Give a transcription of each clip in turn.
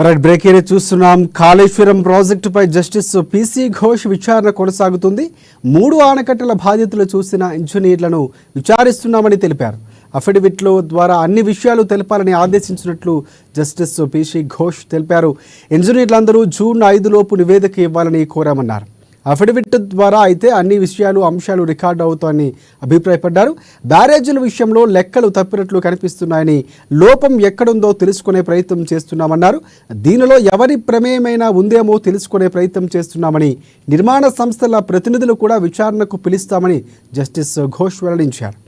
Right break area చూస్తున్నాం. కాళేశ్వరం ప్రాజెక్టుపై justice PC Ghosh విచారణ కొనసాగుతుంది. 3 ఆనకట్టల బాధితులు చూసిన ఇంజనీర్లను విచారిస్తున్నామని తెలిపారు. అఫిడవిట్లో ద్వారా అన్ని విషయాలు తెలపాలని ఆదేశించినట్లు జస్టిస్ పీసీ ఘోష్ తెలిపారు. ఇంజనీర్లందరూ జూన్ 5 లోపు నివేదిక ఇవ్వాలని కోరామన్నారు. అఫిడవిట్ ద్వారా అయితే అన్ని విషయాలు అంశాలు రికార్డు అవుతాయని అభిప్రాయపడ్డారు. బ్యారేజీల విషయంలో లెక్కలు తప్పినట్లు కనిపిస్తున్నాయని, లోపం ఎక్కడుందో తెలుసుకునే ప్రయత్నం చేస్తున్నామన్నారు. దీనిలో ఎవరి ప్రమేయమైనా ఉందేమో తెలుసుకునే ప్రయత్నం చేస్తున్నామని, నిర్మాణ సంస్థల ప్రతినిధులు కూడా విచారణకు పిలుస్తామని జస్టిస్ ఘోష్ వెల్లడించారు.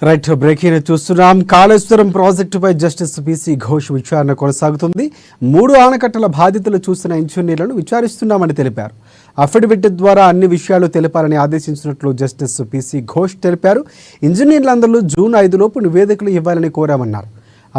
రైట్ బ్రేకింగ్ చూస్తున్నాం. కాళేశ్వరం ప్రాజెక్టుపై జస్టిస్ పీసీ ఘోష్ విచారణ కొనసాగుతుంది. 3 ఆనకట్టల బాధితులు చూసిన ఇంజనీర్లను విచారిస్తున్నామని తెలిపారు. అఫిడవిట్ ద్వారా అన్ని విషయాలు తెలపాలని ఆదేశించినట్లు జస్టిస్ పీసీ ఘోష్ తెలిపారు. ఇంజనీర్లందరూ జూన్ 5 లోపు నివేదికలు ఇవ్వాలని కోరామన్నారు.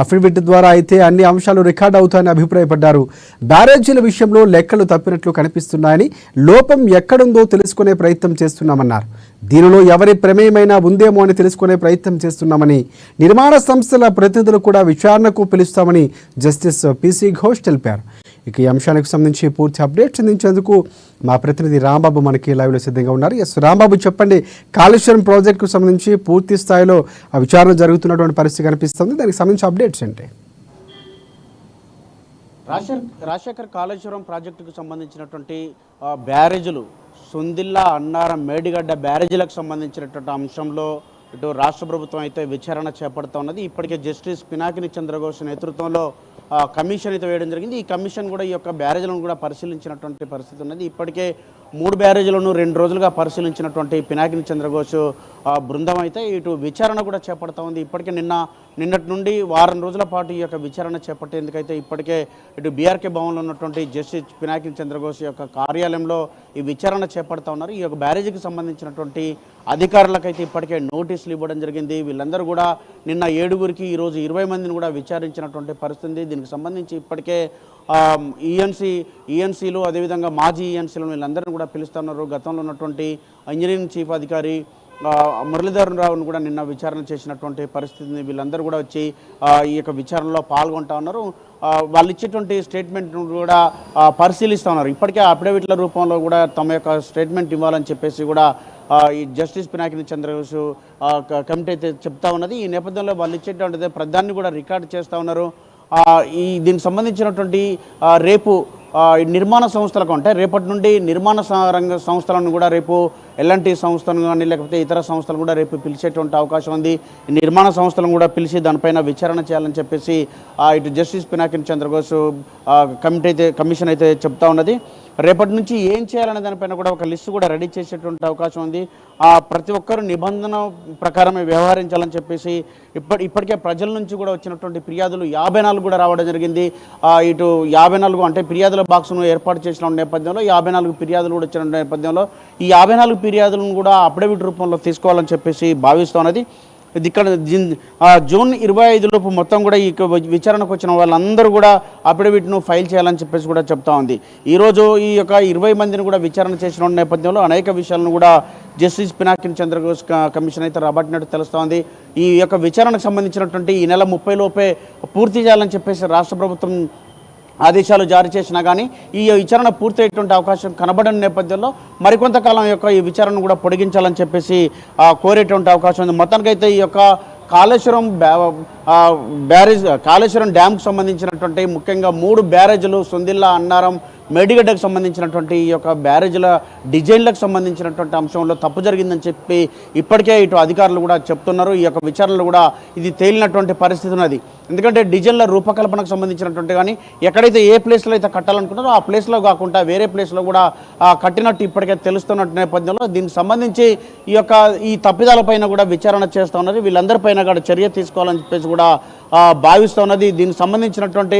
అఫిడవిట్ ద్వారా అయితే అన్ని అంశాలు రికార్డు అవుతాయని అభిప్రాయపడ్డారు. బ్యారేజీల విషయంలో లెక్కలు తప్పినట్లు కనిపిస్తున్నాయని, లోపం ఎక్కడుందో తెలుసుకునే ప్రయత్నం చేస్తున్నామన్నారు. దీనిలో ఎవరి ప్రమేయమైనా ఉందేమో అని తెలుసుకునే ప్రయత్నం చేస్తున్నామని, నిర్మాణ సంస్థల ప్రతినిధులు కూడా విచారణకు పిలుస్తామని జస్టిస్ పీసీ ఘోష్ తెలిపారు. ఇక ఈ అంశానికి సంబంధించి పూర్తి అప్డేట్స్ అందించేందుకు మా ప్రతినిధి రాంబాబు మనకి లైవ్లో సిద్ధంగా ఉన్నారు. ఎస్ రాంబాబు, చెప్పండి, కాళేశ్వరం ప్రాజెక్టుకు సంబంధించి పూర్తి స్థాయిలో విచారణ జరుగుతున్నటువంటి పరిస్థితి కనిపిస్తుంది. దానికి సంబంధించి అప్డేట్స్ ఏంటి? రాజశేఖర్, కాళేశ్వరం ప్రాజెక్టుకు సంబంధించినటువంటి బ్యారేజీలు, సుందిల్లా, అన్నారం, మేడిగడ్డ బ్యారేజీలకు సంబంధించినటువంటి అంశంలో ఇటు రాష్ట్ర ప్రభుత్వం అయితే విచారణ చేపడుతూ ఉన్నది. ఇప్పటికే జస్టిస్ పినాకిని చంద్రఘోష్ నేతృత్వంలో కమిషన్ అయితే వేయడం జరిగింది. ఈ కమిషన్ కూడా ఈ యొక్క బ్యారేజీలను కూడా పరిశీలించినటువంటి పరిస్థితి ఉన్నది. ఇప్పటికే 3 బ్యారేజీలను 2 రోజులుగా పరిశీలించినటువంటి పినాకిని చంద్రఘోష్ బృందం అయితే ఇటు విచారణ కూడా చేపడతా ఉంది. ఇప్పటికే నిన్నటి నుండి వారం రోజుల పాటు ఈ యొక్క విచారణ చేపట్టేందుకైతే ఇప్పటికే ఇటు బీఆర్కే భవన్లో ఉన్నటువంటి జస్టిస్ పినాకిని చంద్రఘోష్ యొక్క కార్యాలయంలో ఈ విచారణ చేపడతా ఉన్నారు. ఈ యొక్క బ్యారేజీకి సంబంధించినటువంటి అధికారులకైతే ఇప్పటికే నోటీసులు ఇవ్వడం జరిగింది. వీళ్ళందరూ కూడా నిన్న 7గురికి, ఈరోజు 20 మందిని కూడా విచారించినటువంటి పరిస్థితి. దీనికి సంబంధించి ఇప్పటికే ఈఎన్సీలు, అదేవిధంగా మాజీ ఈఎన్సీలను వీళ్ళందరినీ కూడా పిలుస్తున్నారు. గతంలో ఉన్నటువంటి ఇంజనీరింగ్ చీఫ్ అధికారి మురళీధర్ రావును కూడా నిన్న విచారణ చేసినటువంటి పరిస్థితిని. వీళ్ళందరూ కూడా వచ్చి ఈ యొక్క విచారణలో పాల్గొంటా ఉన్నారు. వాళ్ళు ఇచ్చేటువంటి స్టేట్మెంట్ను కూడా పరిశీలిస్తూ ఉన్నారు. ఇప్పటికే అఫిడవిట్ల రూపంలో కూడా తమ యొక్క స్టేట్మెంట్ ఇవ్వాలని చెప్పేసి కూడా ఈ జస్టిస్ పినాకిని చంద్రఘోష్ కమిటీ అయితే చెప్తా ఉన్నది. ఈ నేపథ్యంలో వాళ్ళు ఇచ్చేటువంటి ప్రధాన్ని కూడా రికార్డు చేస్తూ ఉన్నారు. దీనికి సంబంధించినటువంటి రేపు నిర్మాణ సంస్థలకు, అంటే రేపటి నుండి నిర్మాణ రంగ సంస్థలను కూడా రేపు ఎల్ఎన్టీ సంస్థను కానీ లేకపోతే ఇతర సంస్థలు కూడా రేపు పిలిచేటువంటి అవకాశం ఉంది. నిర్మాణ సంస్థలను కూడా పిలిచి దానిపైన విచారణ చేయాలని చెప్పేసి ఇటు జస్టిస్ పినాకిని చంద్రఘోష్ కమిషన్ అయితే చెప్తా ఉన్నది. రేపటి నుంచి ఏం చేయాలనే దానిపైన కూడా ఒక లిస్టు కూడా రెడీ చేసేటువంటి అవకాశం ఉంది. ప్రతి ఒక్కరు నిబంధన ప్రకారమే వ్యవహరించాలని చెప్పేసి ఇప్పటికే ప్రజల నుంచి కూడా వచ్చినటువంటి ఫిర్యాదులు 54 కూడా రావడం జరిగింది. ఇటు 54 అంటే ఫిర్యాదుల బాక్స్ను ఏర్పాటు చేసిన నేపథ్యంలో 54 ఫిర్యాదులు కూడా వచ్చిన నేపథ్యంలో ఈ 54 ఫిర్యాదులను కూడా అఫిడవిట్ రూపంలో తీసుకోవాలని చెప్పేసి భావిస్తున్నది. ఇక్కడ జూన్ 25 లోపు మొత్తం కూడా ఈ విచారణకు వచ్చిన వాళ్ళందరూ కూడా అఫిడవిట్ను ఫైల్ చేయాలని చెప్పేసి కూడా చెప్తా ఉంది. ఈరోజు ఈ యొక్క 20 మందిని కూడా విచారణ చేసిన నేపథ్యంలో అనేక విషయాలను కూడా జస్టిస్ పినాకిని చంద్రఘోష్ కమిషన్ అయితే రాబట్టినట్టు తెలుస్తోంది. ఈ యొక్క విచారణకు సంబంధించినటువంటి ఈ నెల 30 లోపే పూర్తి చేయాలని చెప్పేసి రాష్ట్ర ప్రభుత్వం ఆదేశాలు జారీ చేసినా కానీ ఈ విచారణ పూర్తయ్యేటువంటి అవకాశం కనబడని నేపథ్యంలో మరికొంతకాలం యొక్క ఈ విచారణ కూడా పొడిగించాలని చెప్పేసి కోరేటువంటి అవకాశం ఉంది. మొత్తానికైతే ఈ యొక్క కాళేశ్వరం కాళేశ్వరం డ్యామ్కు సంబంధించినటువంటి ముఖ్యంగా 3 బ్యారేజీలు సొందిల్లా, అన్నారం, మేడిగడ్డకు సంబంధించినటువంటి ఈ యొక్క బ్యారేజీల డిజైన్లకు సంబంధించినటువంటి అంశంలో తప్పు జరిగిందని చెప్పి ఇప్పటికే ఇటు అధికారులు కూడా చెప్తున్నారు. ఈ యొక్క విచారణలో కూడా ఇది తేలినటువంటి పరిస్థితి ఉన్నది. ఎందుకంటే డిజైన్ల రూపకల్పనకు సంబంధించినటువంటి కానీ ఎక్కడైతే ఏ ప్లేస్లో అయితే కట్టాలనుకున్నారో ఆ ప్లేస్లో కాకుండా వేరే ప్లేస్లో కూడా కట్టినట్టు ఇప్పటికే తెలుస్తున్నట్టు నేపథ్యంలో దీనికి సంబంధించి ఈ తప్పిదాలపైన కూడా విచారణ చేస్తూ ఉన్నది. వీళ్ళందరిపైన కూడా చర్య తీసుకోవాలని చెప్పేసి కూడా భావిస్తూ ఉన్నది. దీనికి సంబంధించినటువంటి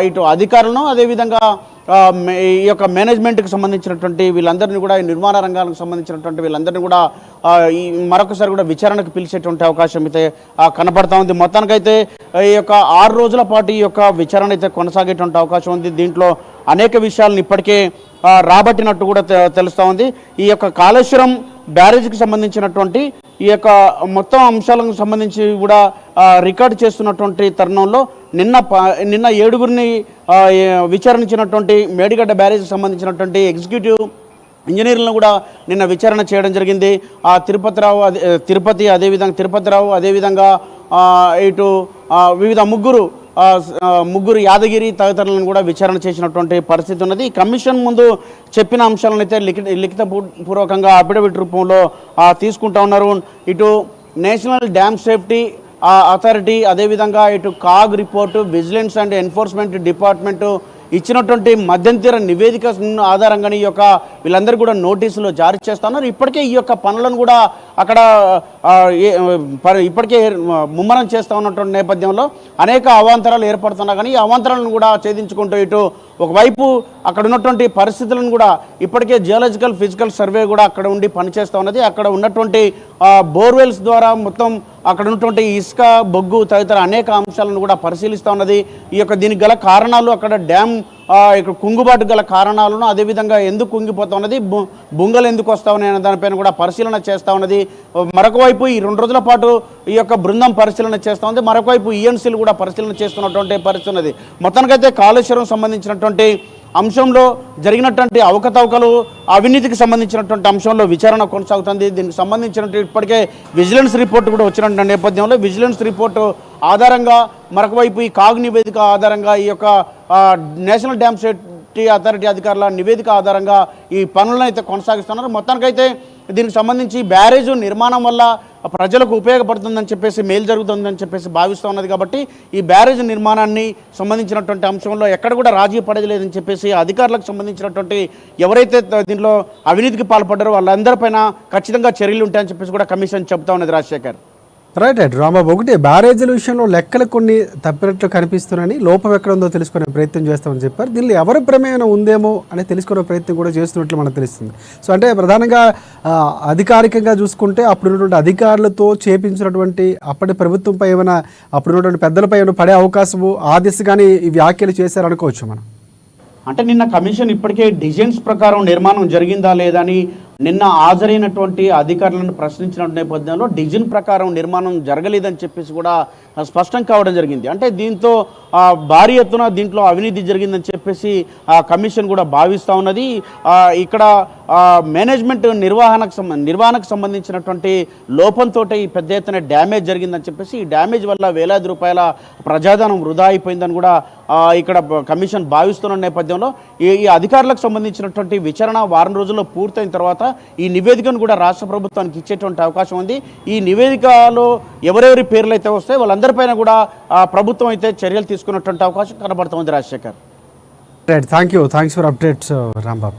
ఇటు అధికారులను అదేవిధంగా ఈ యొక్క మేనేజ్మెంట్కి సంబంధించినటువంటి వీళ్ళందరినీ కూడా నిర్మాణ రంగాలకు సంబంధించినటువంటి వీళ్ళందరినీ కూడా మరొకసారి కూడా విచారణకు పిలిచేటువంటి అవకాశం అయితే కనపడతా ఉంది. మొత్తానికైతే ఈ యొక్క 6 రోజుల పాటు ఈ యొక్క విచారణ అయితే కొనసాగేటువంటి అవకాశం ఉంది. దీంట్లో అనేక విషయాలను ఇప్పటికే రాబట్టినట్టు కూడా తెలుస్తూ ఉంది. ఈ యొక్క కాళేశ్వరం బ్యారేజ్కి సంబంధించినటువంటి ఈ యొక్క మొత్తం అంశాలకు సంబంధించి కూడా రికార్డు చేస్తున్నటువంటి తరుణంలో నిన్న 7గురిని విచారించినటువంటి మేడిగడ్డ బ్యారేజ్కి సంబంధించినటువంటి ఎగ్జిక్యూటివ్ ఇంజనీర్లను కూడా నిన్న విచారణ చేయడం జరిగింది. తిరుపతిరావు అదేవిధంగా ఇటు వివిధ ముగ్గురు యాదగిరి తదితరులను కూడా విచారణ చేసినటువంటి పరిస్థితి ఉన్నది. కమిషన్ ముందు చెప్పిన అంశాలను అయితే లిఖితపూర్వకంగా అఫిడవిట్ రూపంలో తీసుకుంటా ఉన్నారు. ఇటు నేషనల్ డ్యామ్ సేఫ్టీ అథారిటీ అదేవిధంగా ఇటు CAG report, vigilance and enforcement department ఇచ్చినటువంటి మధ్యంతర నివేదిక ఆధారంగానే ఈ యొక్క వీళ్ళందరూ కూడా నోటీసులు జారీ చేస్తున్నారు. ఇప్పటికే ఈ యొక్క పనులను కూడా అక్కడ ఇప్పటికే ముమ్మరం చేస్తూ ఉన్నటువంటి నేపథ్యంలో అనేక అవాంతరాలు ఏర్పడుతున్నా కానీ ఈ అవాంతరాలను కూడా ఛేదించుకుంటూ ఇటు ఒకవైపు అక్కడ ఉన్నటువంటి పరిస్థితులను కూడా ఇప్పటికే జియోలాజికల్ ఫిజికల్ సర్వే కూడా అక్కడ ఉండి పనిచేస్తూ ఉన్నది. అక్కడ ఉన్నటువంటి బోర్వెల్స్ ద్వారా మొత్తం అక్కడ ఉన్నటువంటి ఇసుక, బొగ్గు తదితర అనేక అంశాలను కూడా పరిశీలిస్తూ ఉన్నది. ఈ యొక్క దీనికి గల కారణాలు, అక్కడ డ్యామ్ ఇక్కడ కుంగుబాటు గల కారణాలను, అదేవిధంగా ఎందుకు కుంగిపోతా ఉన్నది, బుంగలు ఎందుకు వస్తూ ఉన్నాయి అనే దానిపైన కూడా పరిశీలన చేస్తూ ఉన్నది. మరొక వైపు ఈ 2 రోజుల పాటు ఈ యొక్క బృందం పరిశీలన చేస్తూ ఉంది. మరొక వైపు ఈఎన్సీలు కూడా పరిశీలన చేస్తున్నటువంటి పరిస్థితి ఉన్నది. మొత్తానికైతే కాళేశ్వరం సంబంధించినటువంటి అంశంలో జరిగినటువంటి అవకతవకలు, అవినీతికి సంబంధించినటువంటి అంశంలో విచారణ కొనసాగుతుంది. దీనికి సంబంధించినటువంటి ఇప్పటికే విజిలెన్స్ రిపోర్ట్ కూడా వచ్చిన నేపథ్యంలో విజిలెన్స్ రిపోర్టు ఆధారంగా మరొక వైపు ఈ కాగ్ నివేదిక ఆధారంగా ఈ యొక్క నేషనల్ డ్యామ్ సేఫ్టీ అథారిటీ అధికారుల నివేదిక ఆధారంగా ఈ పనులను అయితే కొనసాగిస్తున్నారు. మొత్తానికైతే దీనికి సంబంధించి బ్యారేజ్ నిర్మాణం వల్ల ప్రజలకు ఉపయోగపడుతుందని చెప్పేసి మేలు జరుగుతుందని చెప్పేసి భావిస్తూ ఉన్నది. కాబట్టి ఈ బ్యారేజ్ నిర్మాణాన్ని సంబంధించినటువంటి అంశంలో ఎక్కడ కూడా రాజీ పడలేదని చెప్పేసి అధికారులకు సంబంధించినటువంటి ఎవరైతే దీంట్లో అవినీతికి పాల్పడ్డారో వాళ్ళందరిపైన ఖచ్చితంగా చర్యలు ఉంటాయని చెప్పేసి కూడా కమిషన్ చెప్తా ఉన్నది. రాజశేఖర్, రైట్ రాంబాబు, ఒకటి బ్యారేజీల విషయంలో లెక్కలు కొన్ని తప్పినట్లు కనిపిస్తున్నాయని, లోపం ఎక్కడ ఉందో తెలుసుకునే ప్రయత్నం చేస్తామని చెప్పారు. దీనిలో ఎవరి ప్రమేయం ఉందేమో అని తెలుసుకునే ప్రయత్నం కూడా చేస్తున్నట్లు మనకు తెలుస్తుంది. సో అంటే ప్రధానంగా అధికారికంగా చూసుకుంటే అప్పుడున్నటువంటి అధికారులతో చేపించినటువంటి అప్పటి ప్రభుత్వంపై ఏమైనా అప్పుడున్నటువంటి పెద్దలపై ఏమైనా పడే అవకాశము ఆ దిశగానే ఈ వ్యాఖ్యలు చేశారనుకోవచ్చు మనం. అంటే నిన్న కమిషన్ ఇప్పటికే డిజైన్స్ ప్రకారం నిర్మాణం జరిగిందా లేదా అని నిన్న హాజరైనటువంటి అధికారులను ప్రశ్నించిన నేపథ్యంలో డిజైన్ ప్రకారం నిర్మాణం జరగలేదని చెప్పేసి కూడా స్పష్టం కావడం జరిగింది. అంటే దీంతో భారీ ఎత్తున దీంట్లో అవినీతి జరిగిందని చెప్పేసి కమిషన్ కూడా భావిస్తూ ఉన్నది. ఇక్కడ మేనేజ్మెంట్ నిర్వహణకు సంబంధించినటువంటి లోపంతో ఈ పెద్ద ఎత్తున డ్యామేజ్ జరిగిందని చెప్పేసి ఈ డ్యామేజ్ వల్ల వేలాది రూపాయల ప్రజాధనం వృధా అయిపోయిందని కూడా ఇక్కడ కమిషన్ భావిస్తున్న నేపథ్యంలో ఈ అధికారులకు సంబంధించినటువంటి విచారణ వారం రోజుల్లో పూర్తయిన తర్వాత ఈ నివేదికను కూడా రాష్ట్ర ప్రభుత్వానికి ఇచ్చేటువంటి అవకాశం ఉంది. ఈ నివేదికలో ఎవరెవరి పేర్లు అయితే వస్తాయో వాళ్ళందరిపైన కూడా ప్రభుత్వం అయితే చర్యలు తీసుకున్నటువంటి అవకాశం కనబడుతుంది. Rajasekhar, right, thanks for updates Rambabu.